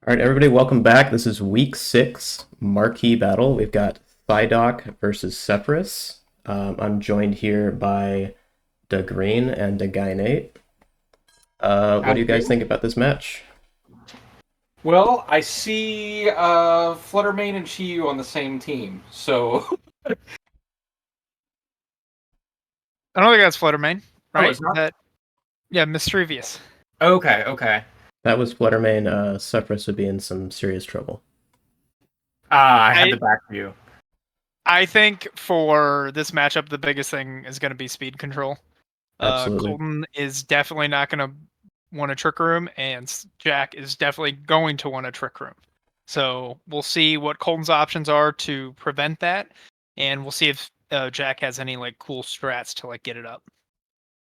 All right, everybody, welcome back. This is week 6 Marquee battle. We've got CyDoc versus Cepherus. I'm joined here by the Green and the Guy Nate. What do Howdy you guys do. think about this match? Well, I see Fluttermane and Chiyu on the same team. So, I don't think that's Fluttermane, oh, right? it's not. Yeah, Mischievous. Okay. That was Fluttermane. Cepherus would be in some serious trouble. I had I the back view. I think for this matchup, the biggest thing is going to be speed control. Absolutely. Colton is definitely not going to want a trick room, and Jack is definitely going to want a trick room. So we'll see what Colton's options are to prevent that, and we'll see if Jack has any like cool strats to like get it up.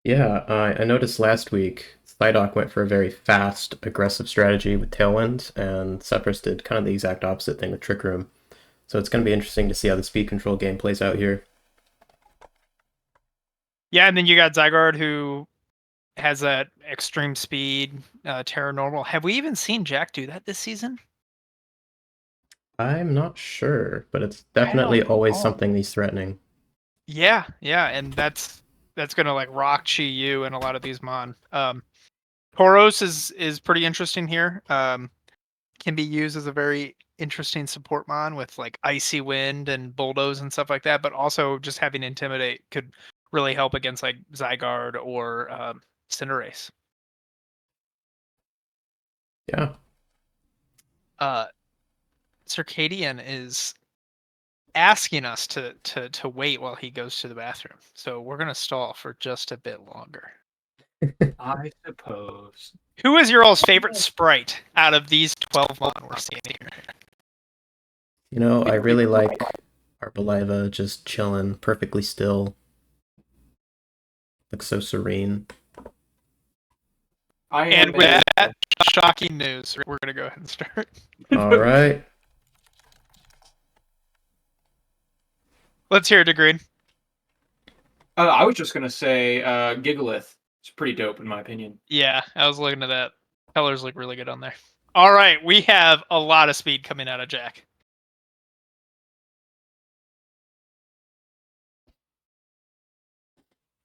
Yeah, I noticed last week CyDoc went for a very fast, aggressive strategy with Tailwind, and Cepherus did kind of the exact opposite thing with Trick Room. So it's going to be interesting to see how the speed control game plays out here. Yeah, and then you got Zygarde who has that extreme speed, Terra normal. Have we even seen Jack do that this season? I'm not sure, but it's I don't definitely always know. something he's threatening. Yeah, and that's gonna like rock Chi Yu and a lot of these mon. Tauros is pretty interesting here. Can be used as a very interesting support mon with like icy wind and bulldoze and stuff like that, but also just having intimidate could really help against like Zygarde or Cinderace. Yeah. Uh, Circadian is asking us to wait while he goes to the bathroom, so we're gonna stall for just a bit longer. I suppose. Who is your all's favorite sprite out of these 12 mon we're seeing here? You know, I really like Arbaliva just chilling, perfectly still. Looks so serene. I am And with a. that shocking news, we're going to go ahead and start. All right. Let's hear it, Green. I was just gonna say Gigalith. It's pretty dope in my opinion. Yeah, I was looking at that. Colors look really good on there. All right, we have a lot of speed coming out of Jack.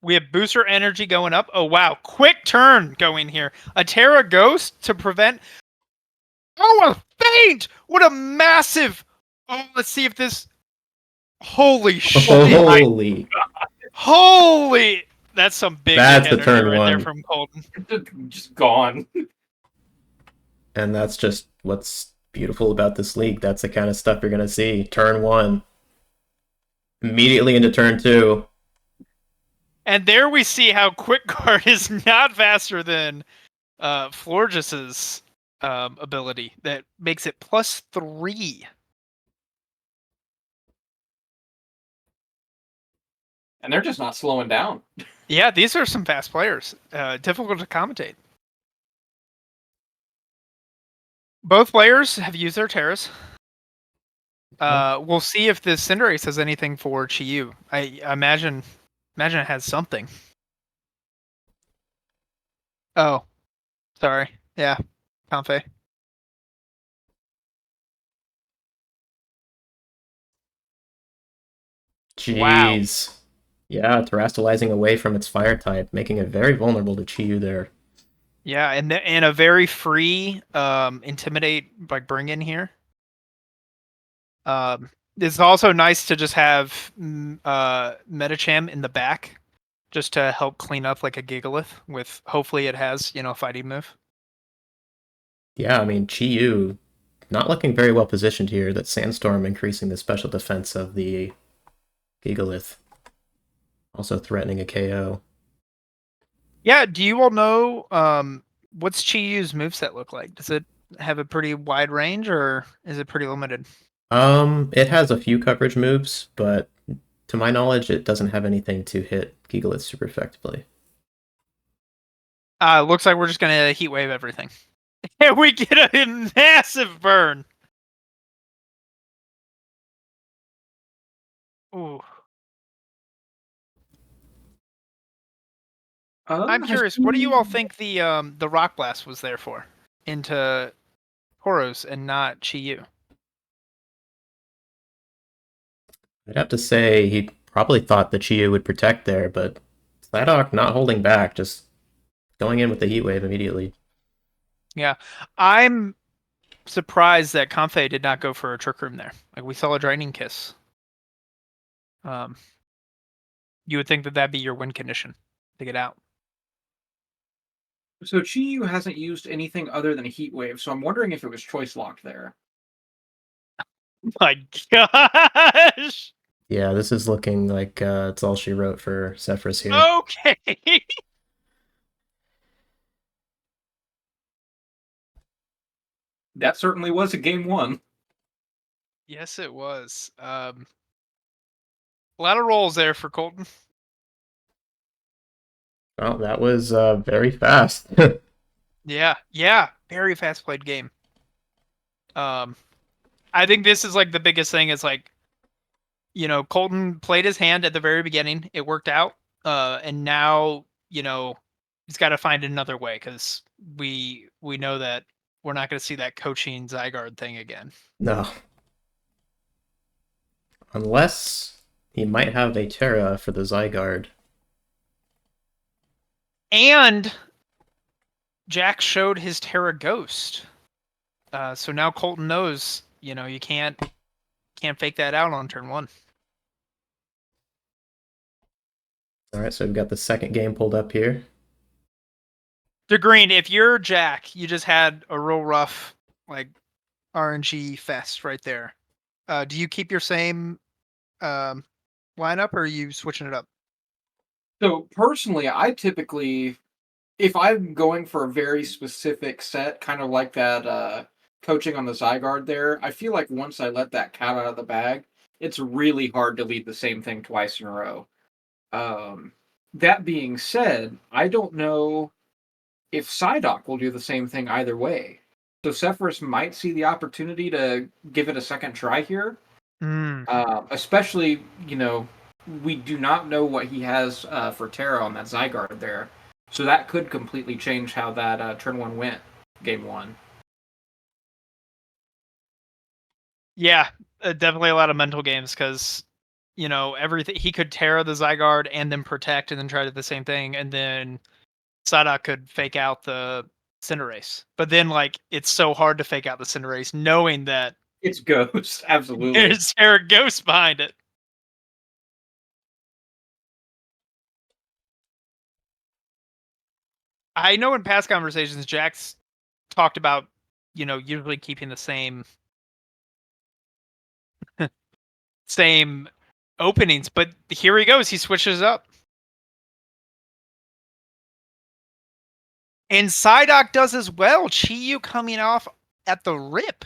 We have booster energy going up. Oh, wow. Quick turn going here. A Terra Ghost to prevent. Oh, a feint! What a massive. Oh, let's see if this. Holy shit. Holy. Holy. That's some big That's the energy turn right there one. from Colton. Just gone. And that's just what's beautiful about this league. That's the kind of stuff you're going to see. Turn one. Immediately into turn two. And there we see how Quick Guard is not faster than Florgis's ability. That makes it +3. And they're just not slowing down. Yeah, these are some fast players. Difficult to commentate. Both players have used their Terras. We'll see if this Cinderace has anything for Chi-Yu. I imagine it has something. Oh, sorry. Yeah, Comfey. Wow. Jeez. Yeah, terastallizing away from its fire type, making it very vulnerable to Chi-Yu there. Yeah, and a very free intimidate like bring in here. It's also nice to just have Metacham in the back, just to help clean up like a Gigalith. With hopefully it has a fighting move. Yeah, I mean, Chi-Yu not looking very well positioned here. That Sandstorm increasing the special defense of the Gigalith. Also threatening a KO. Yeah, do you all know what's Chi-Yu's moveset look like? Does it have a pretty wide range or is it pretty limited? It has a few coverage moves, but to my knowledge, it doesn't have anything to hit Gigalith super effectively. Looks like we're just gonna heat wave everything. And we get a massive burn. Ooh. I'm Has curious, what do you all think the rock blast was there for? Into Poros and not Chi-Yu? I'd have to say he probably thought the Chiyu would protect there, but CyDoc not holding back, just going in with the heat wave immediately. Yeah. I'm surprised that Comfei did not go for a Trick Room there. Like, we saw a Draining Kiss. You would think that that'd be your win condition to get out. So Chi hasn't used anything other than a heat wave, so I'm wondering if it was choice locked there. My gosh! Yeah, this is looking like it's all she wrote for Cepherus here. Okay! That certainly was a game one. Yes, it was. A lot of rolls there for Colton. Well, that was very fast. Yeah. Very fast played game. I think this is like the biggest thing is like, Colton played his hand at the very beginning. It worked out. And now, he's got to find another way because we know that we're not going to see that coaching Zygarde thing again. No. Unless he might have a Terra for the Zygarde. And Jack showed his Terra Ghost. So now Colton knows, you can't fake that out on turn 1. Alright, so we've got the second game pulled up here. Green, if you're Jack, you just had a real rough like RNG fest right there. Do you keep your same lineup, or are you switching it up? So personally, I typically, if I'm going for a very specific set, kind of like that coaching on the Zygarde there, I feel like once I let that cat out of the bag, it's really hard to lead the same thing twice in a row. That being said, I don't know if CyDoc will do the same thing either way. So Cepherus might see the opportunity to give it a second try here. Especially, we do not know what he has for Terra on that Zygarde there. So that could completely change how that turn 1 went, game 1. Yeah, definitely a lot of mental games because, everything he could Terra the Zygarde and then protect and then try to do the same thing, and then CyDoc could fake out the Cinderace. But then, like, it's so hard to fake out the Cinderace knowing that It's Ghost, absolutely. there's Terra Ghost behind it. I know in past conversations, Jack's talked about, usually keeping the same openings, but here he goes. He switches up. And CyDoc does as well. Chi-Yu coming off at the rip.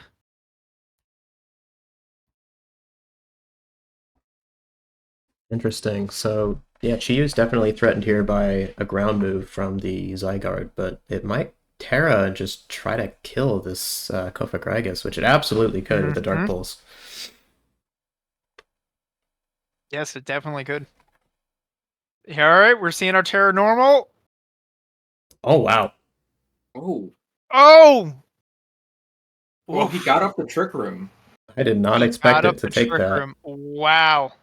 Interesting. So, yeah, Chiyu's definitely threatened here by a ground move from the Zygarde, but it might Terra and just try to kill this Kofagrigus, which it absolutely could with the Dark Pulse. Yes, it definitely could. Yeah, all right, we're seeing our Terra normal. Oh, wow. Oh. Well, he got up the Trick Room. I did not expect it to take that. Room. Wow.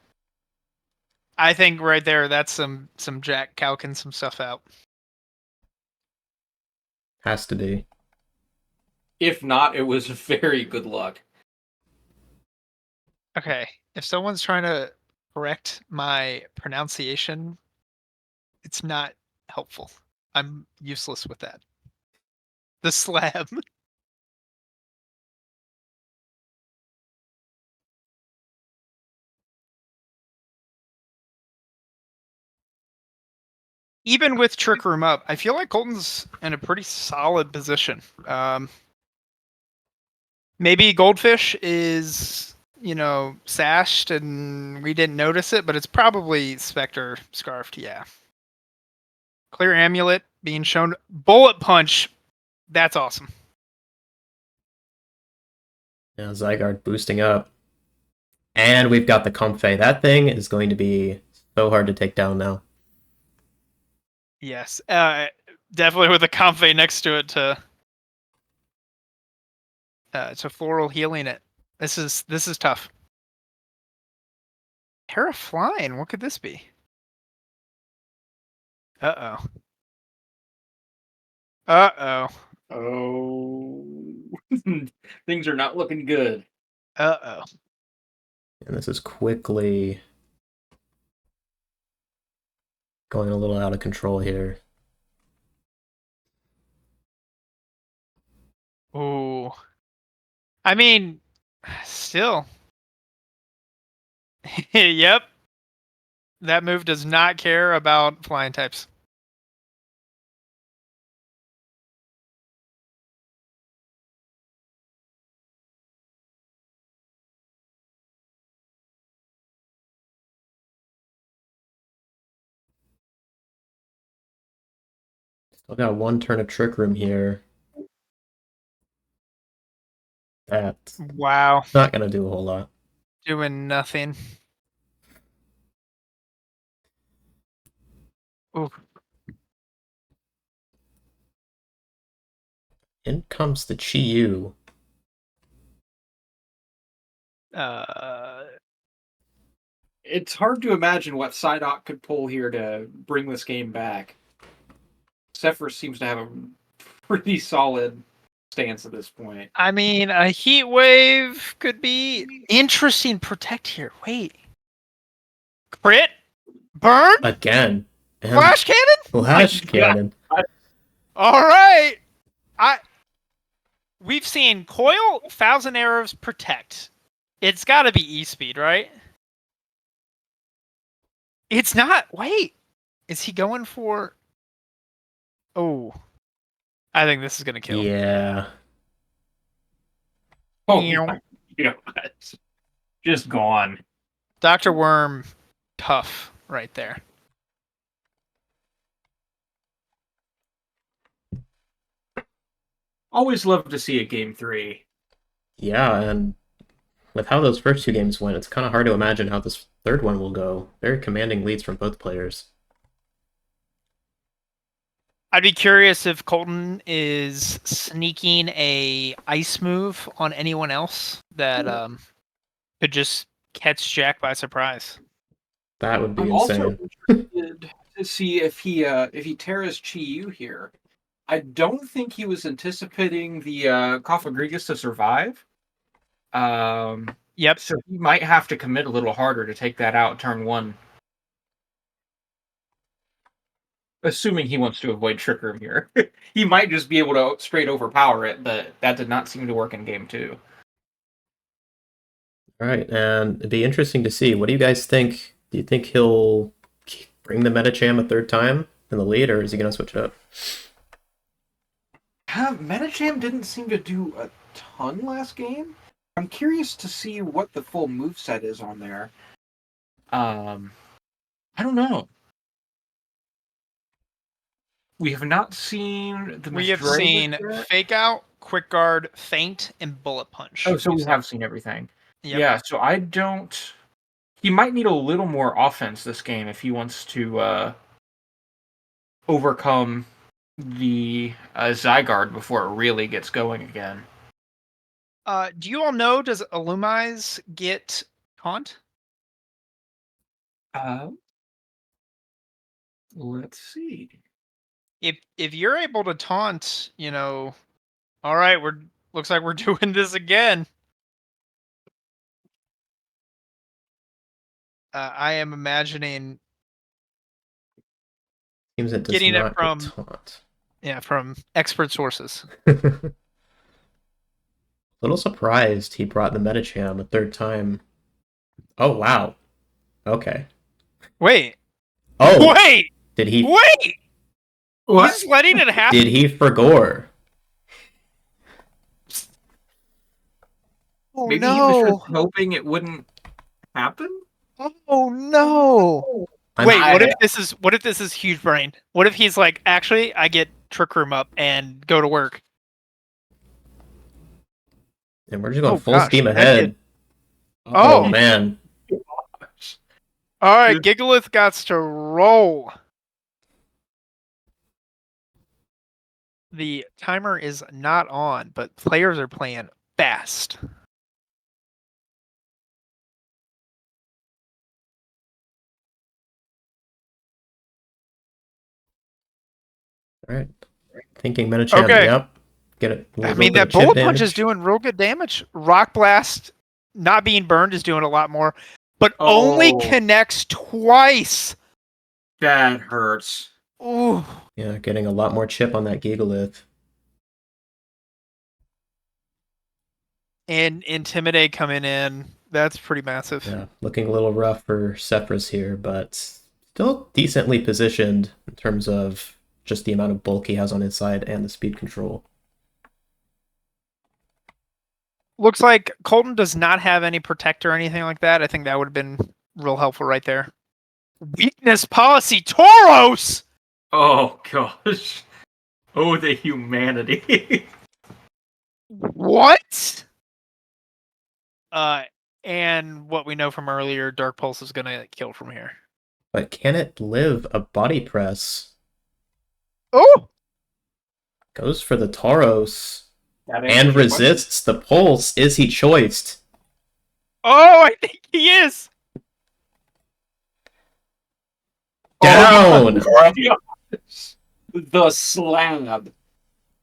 I think right there, that's some Jack calcing some stuff out. Has to be. If not, it was very good luck. Okay, if someone's trying to correct my pronunciation, it's not helpful. I'm useless with that. The slab. Even with Trick Room up, I feel like Colton's in a pretty solid position. Maybe Goldfish is, sashed and we didn't notice it, but it's probably Spectre Scarfed, yeah. Clear Amulet being shown. Bullet Punch, that's awesome. Yeah, Zygarde boosting up. And we've got the Comfey. That thing is going to be so hard to take down now. Yes, definitely with a Comfey next to it to So floral healing it. This is tough. Terra flying. What could this be? Uh-oh. Uh-oh. Oh, things are not looking good. Uh-oh. And this is quickly going a little out of control here. Ooh. I mean, still. Yep. That move does not care about flying types. Still got one turn of Trick Room here. That's Wow. not going to do a whole lot. Doing nothing. Ooh. In comes the Chi-Yu. It's hard to imagine what CyDoc could pull here to bring this game back. Cepherus seems to have a pretty solid stance at this point. I mean, a heat wave could be interesting. Protect here. Wait. Crit? Burn? Again. And Flash cannon? Flash My cannon. All right. We've seen coil, 1,000 arrows, protect. It's got to be E-speed, right? It's not. Wait. Is he going for... Oh. I think this is going to kill. Yeah. Oh, Meow. my God. Just gone. Dr. Worm, tough right there. Always love to see a game 3. Yeah, and with how those first two games went, it's kind of hard to imagine how this third one will go. Very commanding leads from both players. I'd be curious if Colton is sneaking a ice move on anyone else that could just catch Jack by surprise. That would be I'm also insane. interested to see if he tears Chi-Yu here. I don't think he was anticipating the Cofagrigus to survive. Yep. So he might have to commit a little harder to take that out turn 1. Assuming he wants to avoid Trick Room here. He might just be able to straight overpower it, but that did not seem to work in game 2. All right, and it'd be interesting to see. What do you guys think? Do you think he'll bring the Metacham a third time in the lead, or is he going to switch it up? Metacham didn't seem to do a ton last game. I'm curious to see what the full moveset is on there. I don't know. We have not seen the We have Misdreavus seen yet. Fake Out, Quick Guard, Feint, and Bullet Punch. Oh, so we have seen everything. Yep. Yeah, so I don't... He might need a little more offense this game if he wants to overcome the Zygarde before it really gets going again. Do you all know, does Illumise get taunt? Let's see. If you're able to taunt, all right, looks like we're doing this again. I am imagining Seems it does getting not it from get taunt. from expert sources. Little surprised he brought the Metacham a third time. Oh, wow. Okay. Wait. Oh! Wait! Did he... Wait! What? He's letting it happen? Did he forgore? Oh, Maybe he was just hoping it wouldn't happen? Oh no! Wait, what if this is huge brain? What if he's like, actually, I get Trick Room up and go to work? And we're just going full steam ahead. Oh man. All right, Gigalith got to roll. The timer is not on, but players are playing fast. All right. Thinking Metachamp, Okay. yep. Get a I little mean, bit that of chip bullet punch is damage. doing real good damage. Rock blast, not being burned, is doing a lot more, but only Oh. connects twice. That hurts. Ooh. Yeah, getting a lot more chip on that Gigalith. And Intimidate coming in. That's pretty massive. Yeah, looking a little rough for Cepherus here, but still decently positioned in terms of just the amount of bulk he has on his side and the speed control. Looks like Colton does not have any protect or anything like that. I think that would have been real helpful right there. Weakness policy, Tauros! Oh gosh. Oh, the humanity. What? And what we know from earlier, Dark Pulse is gonna kill from here. But can it live a body press? Oh! Goes for the Tauros That and answers your question. resists the pulse. Is he choiced? Oh, I think he is! Down! Oh, the slab.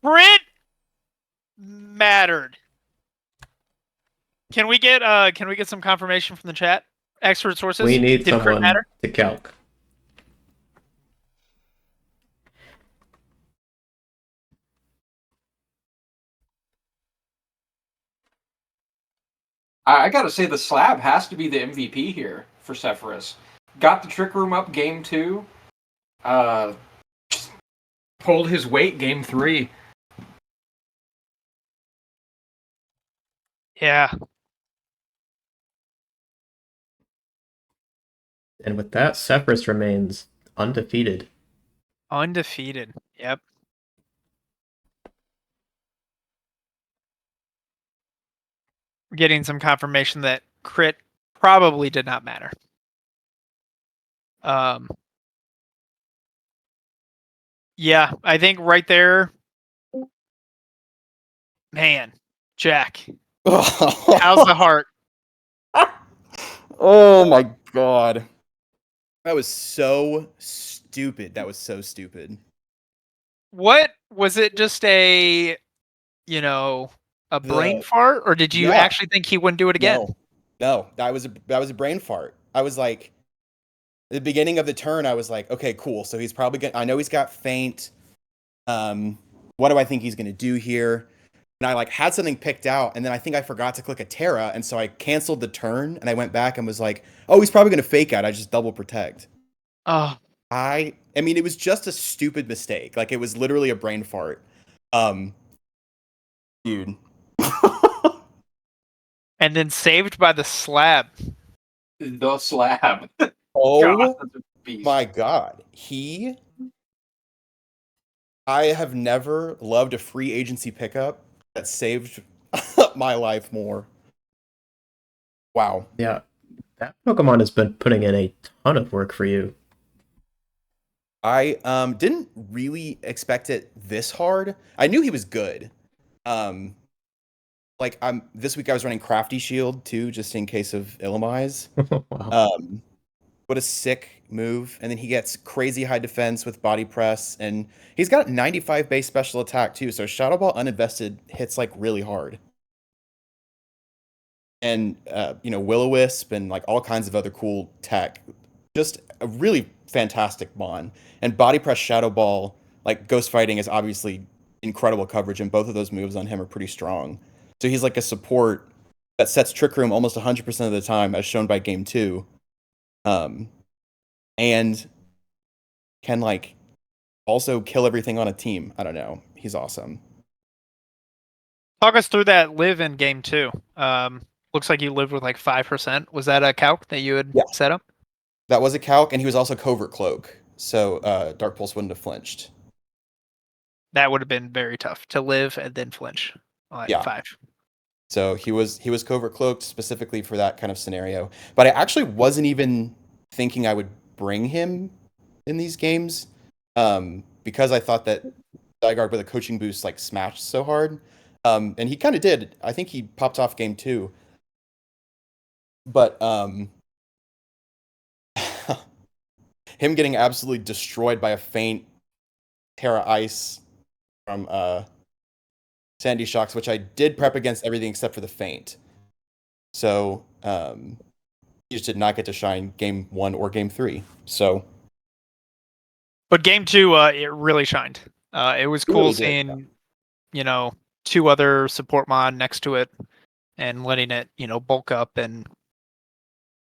Crit mattered. Can we get some confirmation from the chat? Expert sources? We need Did crit someone matter? to calc. I gotta say, the slab has to be the MVP here for Cepherus. Got the Trick Room up game 2. Pulled his weight game 3. Yeah. And with that, Cepherus remains undefeated. Undefeated. Yep. We're getting some confirmation that crit probably did not matter. Yeah, I think right there, man, Jack, how's the heart? Oh my god. That was so stupid. That was so stupid. What was it? Just a, a brain fart, or did you Yeah. actually think he wouldn't do it again? No, that was a brain fart. I was like, at the beginning of the turn, I was like, okay, cool. So he's probably gonna. I know he's got feint. What do I think he's gonna do here? And I like had something picked out, and then I think I forgot to click a Terra, and so I canceled the turn, and I went back and was like, oh, he's probably gonna fake out. I just double protect. Oh, I mean, it was just a stupid mistake. Like, it was literally a brain fart. Dude. and then saved by the slab. The slab. Oh God, that's a beast. my god. I have never loved a free agency pickup that saved my life more. Wow. Yeah, that Pokemon has been putting in a ton of work for you. I didn't really expect it this hard. I knew he was good. This week I was running Crafty Shield too, just in case of Illumise. Wow. What a sick move. And then he gets crazy high defense with body press, and he's got 95 base special attack too, so Shadow Ball uninvested hits like really hard. And Will-O-Wisp and like all kinds of other cool tech. Just a really fantastic mon. And body press Shadow Ball, like Ghost Fighting, is obviously incredible coverage, and both of those moves on him are pretty strong. So he's like a support that sets Trick Room almost 100% of the time, as shown by game 2. And can like also kill everything on a team. I don't know. He's awesome. Talk us through that live in game 2. Looks like you lived with like 5%. Was that a calc that you had set up? That was a calc, and he was also Covert Cloak, so Dark Pulse wouldn't have flinched. That would have been very tough to live and then flinch. Like 5. So he was Covert Cloaked specifically for that kind of scenario. But I actually wasn't even thinking I would bring him in these games, because I thought that Zygarde with a coaching boost like smashed so hard. And he kind of did. I think he popped off game 2. But him getting absolutely destroyed by a faint Terra Ice from Sandy Shocks, which I did prep against everything except for the feint. So he just did not get to shine game 1 or game 3. So, But game 2, it really shined. It was cool really did, seeing, you know, 2 other support mod next to it and letting it, you know, bulk up. And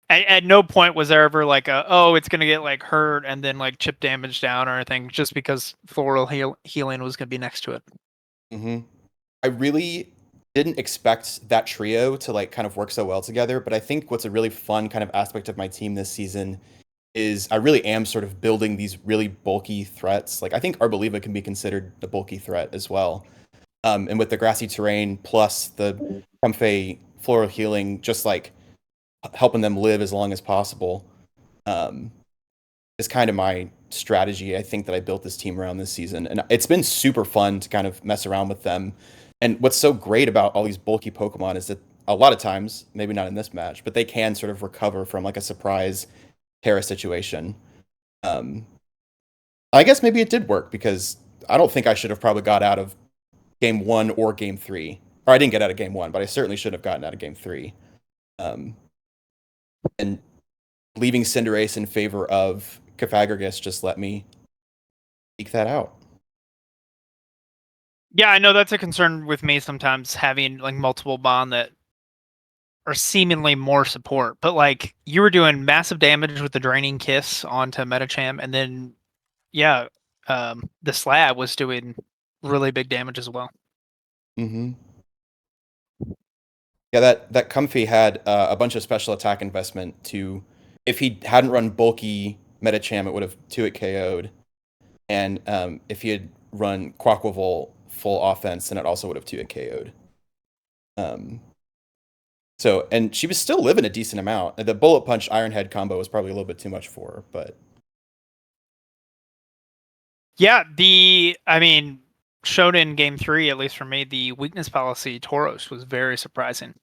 at no point was there ever like it's gonna get like hurt and then like chip damage down or anything, just because floral healing was gonna be next to it. Mm-hmm. I really didn't expect that trio to like kind of work so well together, but I think what's a really fun kind of aspect of my team this season is I really am sort of building these really bulky threats. Like I think Arboliva can be considered a bulky threat as well. And with the grassy terrain plus the Comfey floral healing, just like helping them live as long as possible, is kind of my strategy. I think that I built this team around this season, and it's been super fun to kind of mess around with them. And what's so great about all these bulky Pokemon is that a lot of times, maybe not in this match, but they can sort of recover from like a surprise Terra situation. I guess maybe it did work because I don't think I should have probably got out of game 1 or game 3. Or I didn't get out of game 1, but I certainly should have gotten out of game 3. And leaving Cinderace in favor of Cofagrigus just let me eke that out. Yeah, I know that's a concern with me sometimes, having like multiple bond that are seemingly more support. But like you were doing massive damage with the Draining Kiss onto Metacham, and then the Slab was doing really big damage as well. Mm-hmm. Yeah, that Comfey had a bunch of special attack investment to. If he hadn't run bulky Metacham, it would have 2-hit KO'd. And if he had run Quaquaval full offense, then it also would have 2-hit KO'd. So, and she was still living a decent amount. The Bullet Punch Iron Head combo was probably a little bit too much for her, but. Yeah, shown in game 3, at least for me, the weakness policy Tauros was very surprising.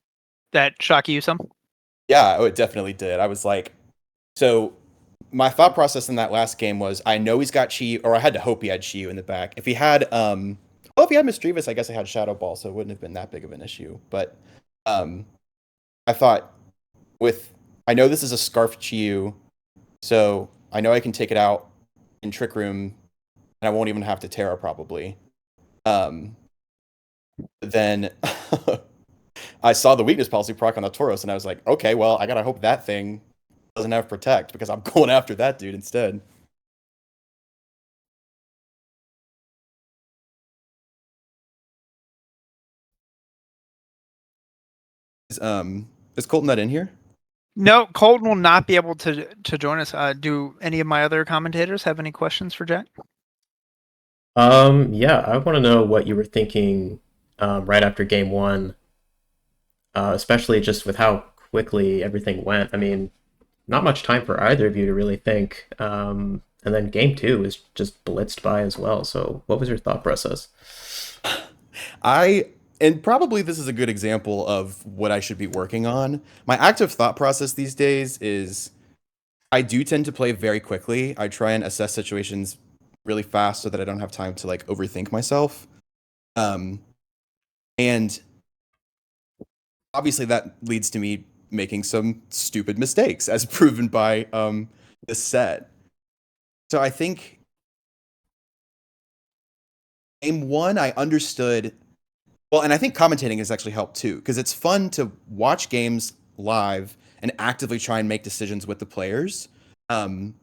That shock you some? Yeah, it definitely did. I was like, so my thought process in that last game was I know he's got Chi, or I had to hope he had Chi in the back. If he had if he had Misdreavus, I guess I had Shadow Ball, so it wouldn't have been that big of an issue. But I thought I know this is a Scarf Chi, so I know I can take it out in Trick Room, and I won't even have to Terra probably. Then I saw the weakness policy proc on the Tauros, and I was like, okay, well, I gotta hope that thing doesn't have Protect, because I'm going after that dude instead. Is Colton not in here? No, Colton will not be able to join us. Do any of my other commentators have any questions for Jack? Yeah, I want to know what you were thinking right after game 1, especially just with how quickly everything went. I mean, not much time for either of you to really think. And then game 2 was just blitzed by as well. So what was your thought process? And probably this is a good example of what I should be working on. My active thought process these days is I do tend to play very quickly. I try and assess situations really fast so that I don't have time to like overthink myself. And obviously that leads to me making some stupid mistakes, as proven by this set. So I think game 1, I understood. Well, and I think commentating has actually helped too, because it's fun to watch games live and actively try and make decisions with the players. And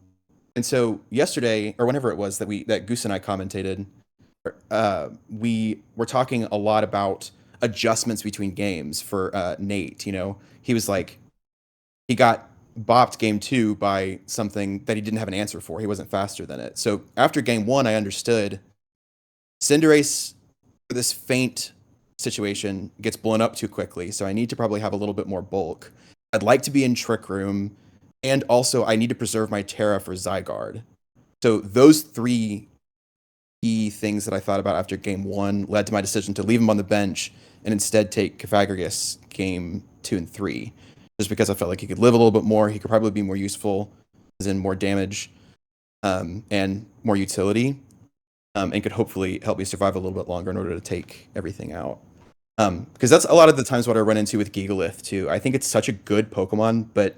so yesterday, or whenever it was that Goose and I commentated, we were talking a lot about adjustments between games for Nate. You know, he was like, he got bopped game 2 by something that he didn't have an answer for. He wasn't faster than it. So after game 1, I understood Cinderace, for this feint situation, gets blown up too quickly. So I need to probably have a little bit more bulk. I'd like to be in Trick Room, and also I need to preserve my Terra for Zygarde. So those 3 key things that I thought about after game 1 led to my decision to leave him on the bench and instead take Cepherus game 2 and 3, just because I felt like he could live a little bit more. He could probably be more useful, as in more damage, and more utility, and could hopefully help me survive a little bit longer in order to take everything out. Because that's a lot of the times what I run into with Gigalith too. I think it's such a good Pokemon, but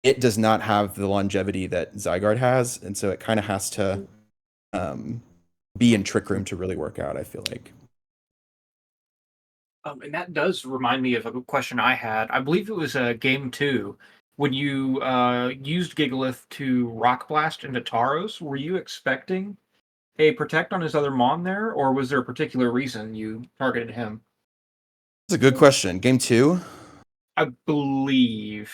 it does not have the longevity that Zygarde has, and so it kind of has to be in Trick Room to really work out, I feel like. And that does remind me of a question I had. I believe it was game 2 when you used Gigalith to Rock Blast into Tauros. Were you expecting a Protect on his other Mon there, or was there a particular reason you targeted him? That's a good question. Game 2? I believe.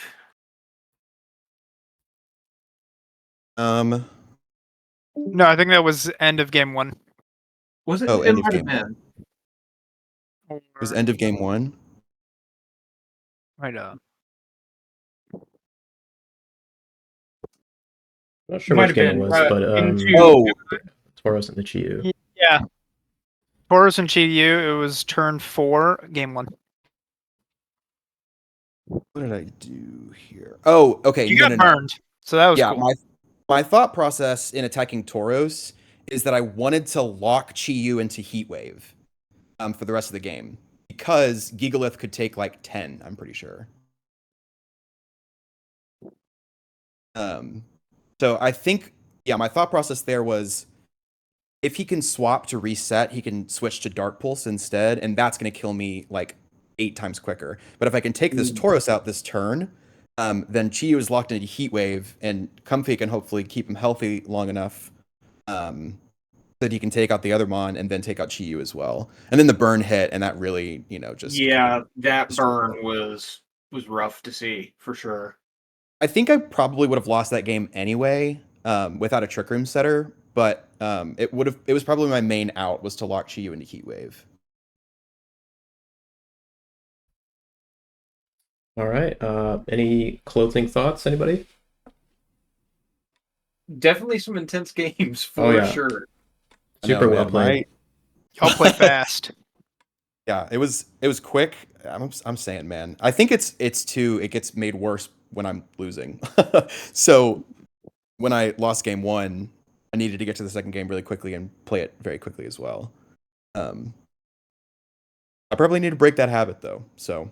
No, I think that was end of game 1. Was it? Oh, It end of might have game 1. been. It was end of game 1? Right up. Not sure Might which have game it been, was, but into- Oh, Tauros and the Chiyu. Yeah. Tauros and Chi-Yu, it was turn 4, game 1. what did I do here? Oh, okay. You no, got no, no. burned, so that was Yeah, cool. my thought process in attacking Tauros is that I wanted to lock Chi-Yu into Heat Wave for the rest of the game, because Gigalith could take like 10, I'm pretty sure. So I think, yeah, my thought process there was, if he can swap to reset, he can switch to Dark Pulse instead, and that's going to kill me like 8 times quicker. But if I can take this Tauros out this turn, then Chi-Yu is locked into Heat Wave, and Comfy can hopefully keep him healthy long enough so that he can take out the other Mon and then take out Chi-Yu as well. And then the burn hit, and that really, just Yeah, that destroyed burn was rough to see for sure. I think I probably would have lost that game anyway, without a Trick Room setter, but it was probably my main out, was to lock Chi-Yu into Heat Wave. All right. Any closing thoughts, anybody? Definitely some intense games for Oh, yeah. sure. Super I know, well man, played. Y'all play fast. Yeah, it was quick. I'm saying, man. I think it gets made worse when I'm losing. So when I lost game 1, I needed to get to the second game really quickly and play it very quickly as well. I probably need to break that habit though. So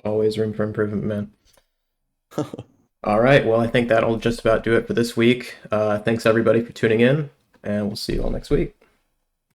Always room for improvement, man. All right. Well, I think that'll just about do it for this week. Thanks everybody for tuning in, and we'll see you all next week.